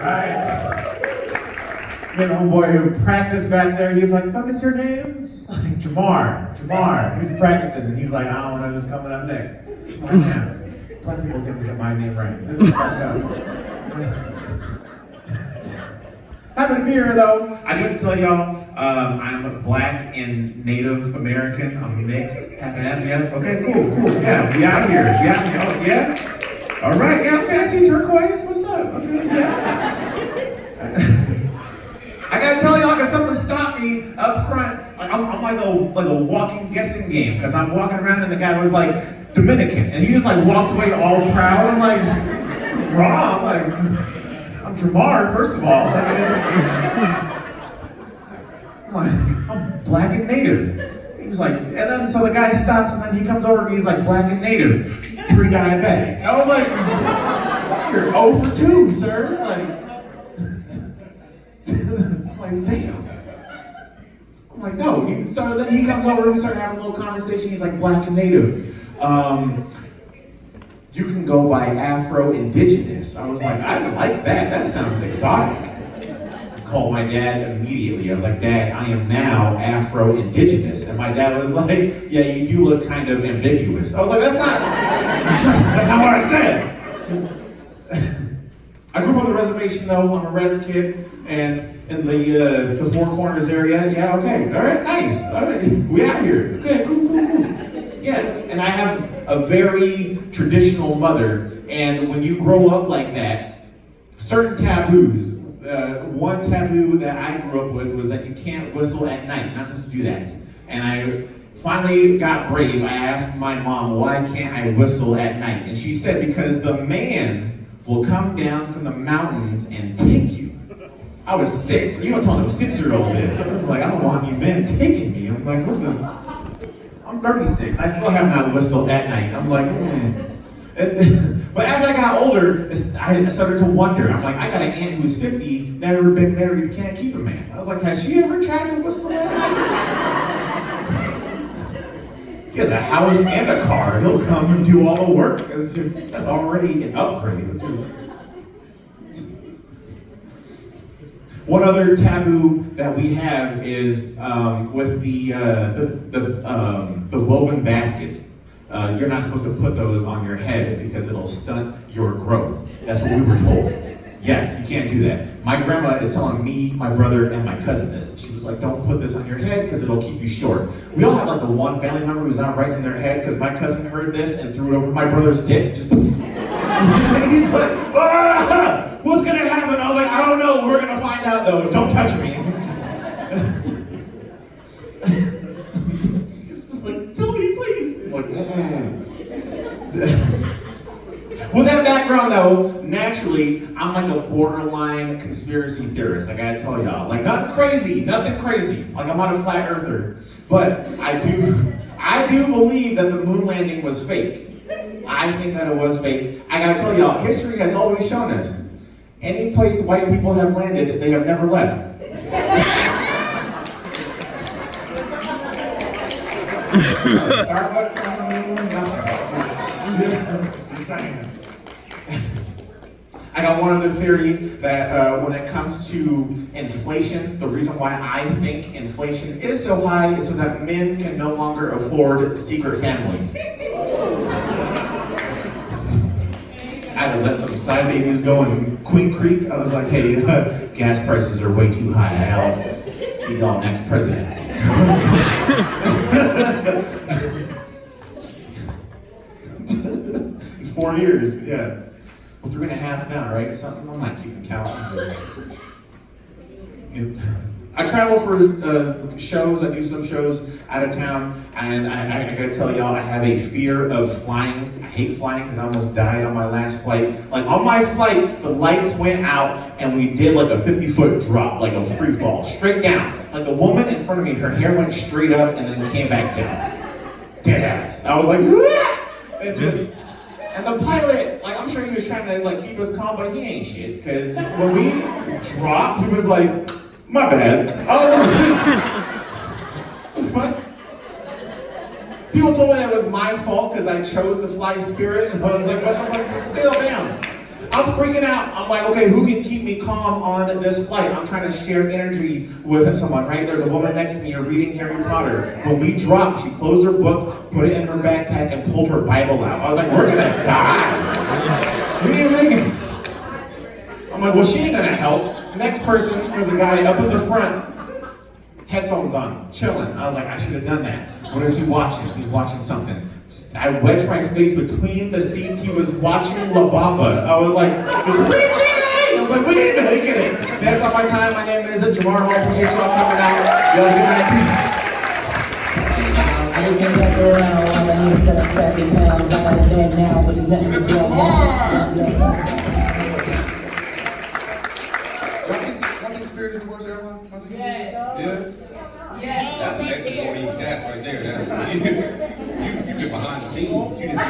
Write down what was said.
Right. You know, boy who practiced back there, he's like, "Fuck, it's your name?" Just like, Jamar. He's practicing, and he's like, "I don't know who's coming up next." I'm like, man, black people can't get my name right. This is fucked up. Happy to be here, though. I need to tell y'all, I'm Black and Native American. I'm mixed. Half and half, yeah? Okay, cool. Yeah, we out here. Oh, yeah? All right, yeah, okay, I see turquoise. What's up? Okay, yeah. I gotta tell y'all, because someone stopped me up front. Like, I'm like a walking guessing game, because I'm walking around and the guy was like Dominican, and he just like walked away all proud. I'm like, wrong. I'm Jamar, first of all. I'm Black and Native. He was like, and then so the guy stops, and then he comes over and he's like, Black and Native, pre-diabetic. I was like, you're 0 for 2, sir. Like, damn. I'm like, no. So then he comes over and we start having a little conversation. He's like, Black and Native. You can go by Afro-Indigenous. I was like, I like that. That sounds exotic. I called my dad immediately. I was like, Dad, I am now Afro-Indigenous. And my dad was like, yeah, you do look kind of ambiguous. I was like, that's not what I said. I grew up on the reservation though. I'm a res kid, and in the Four Corners area. Yeah, okay, all right, nice. All right, we out here. Okay, cool. Yeah, and I have a very traditional mother, and when you grow up like that, certain taboos. One taboo that I grew up with was that you can't whistle at night. You're not supposed to do that. And I finally got brave. I asked my mom, why can't I whistle at night? And she said, because the man will come down from the mountains and take you. I was 6. You don't tell no 6-year-old this. I was like, I don't want any men taking me. I'm like, what the? I'm 36. I still have not whistled at night. I'm like, But as I got older, I started to wonder. I'm like, I got an aunt who's 50, never been married, can't keep a man. I was like, has she ever tried to whistle at night? He has a house and a car. He'll come and do all the work. That's already an upgrade. One other taboo that we have is with the woven baskets. You're not supposed to put those on your head because it'll stunt your growth. That's what we were told. Yes, you can't do that. My grandma is telling me, my brother, and my cousin this. She was like, don't put this on your head because it'll keep you short. We all have like the one family member who's not right in their head because my cousin heard this and threw it over my brother's dick. Just he's like, ah, what's gonna happen? I was like, I don't know. We're gonna find out though. Don't touch me. She's like, tell me, please. It's like, With that background though, naturally, I'm like a borderline conspiracy theorist. I gotta tell y'all, like nothing crazy. Like I'm not a flat earther, but I do believe that the moon landing was fake. I think that it was fake. I gotta tell y'all, history has always shown us, any place white people have landed, they have never left. Starbucks on the moon, nothing. Just saying. I got one other theory that when it comes to inflation, the reason why I think inflation is so high is so that men can no longer afford secret families. I had to let some side babies go in Queen Creek. I was like, hey, gas prices are way too high. I'll see y'all next presidency. 4 years, yeah. Well, 3.5 now, right? Something. I'm not keeping count. I travel for shows. I do some shows out of town, and I gotta tell y'all, I have a fear of flying. I hate flying because I almost died on my last flight. Like on my flight, the lights went out, and we did like a 50-foot drop, like a free fall, straight down. Like the woman in front of me, her hair went straight up and then came back down. Dead ass. I was like, and the pilot, like I'm sure he was trying to like keep us calm, but he ain't shit. Because when we dropped, he was like, my bad. I was like, what? People told me that was my fault because I chose to fly Spirit, and I was like, just still, damn. I'm freaking out. I'm like, okay, who can keep me calm on this flight? I'm trying to share energy with someone, right? There's a woman next to me, you're reading Harry Potter. When we dropped, she closed her book, put it in her backpack, and pulled her Bible out. I was like, we're gonna die. We ain't making it. I'm like, well, she ain't gonna help. Next person was a guy up in the front, headphones on, chilling. I was like, I should have done that. What is he watching? He's watching something. I wedged my face between the seats. He was watching La Bamba. I was like, it's preaching! I was like, we ain't making it. That's not my time. My name is Jamar Hall. Appreciate y'all coming out. Y'all good night. Y'all think Spirit is the worst airline? Yes. Yeah? That's an exit won't even pass right there. That's, you get behind the scenes. You just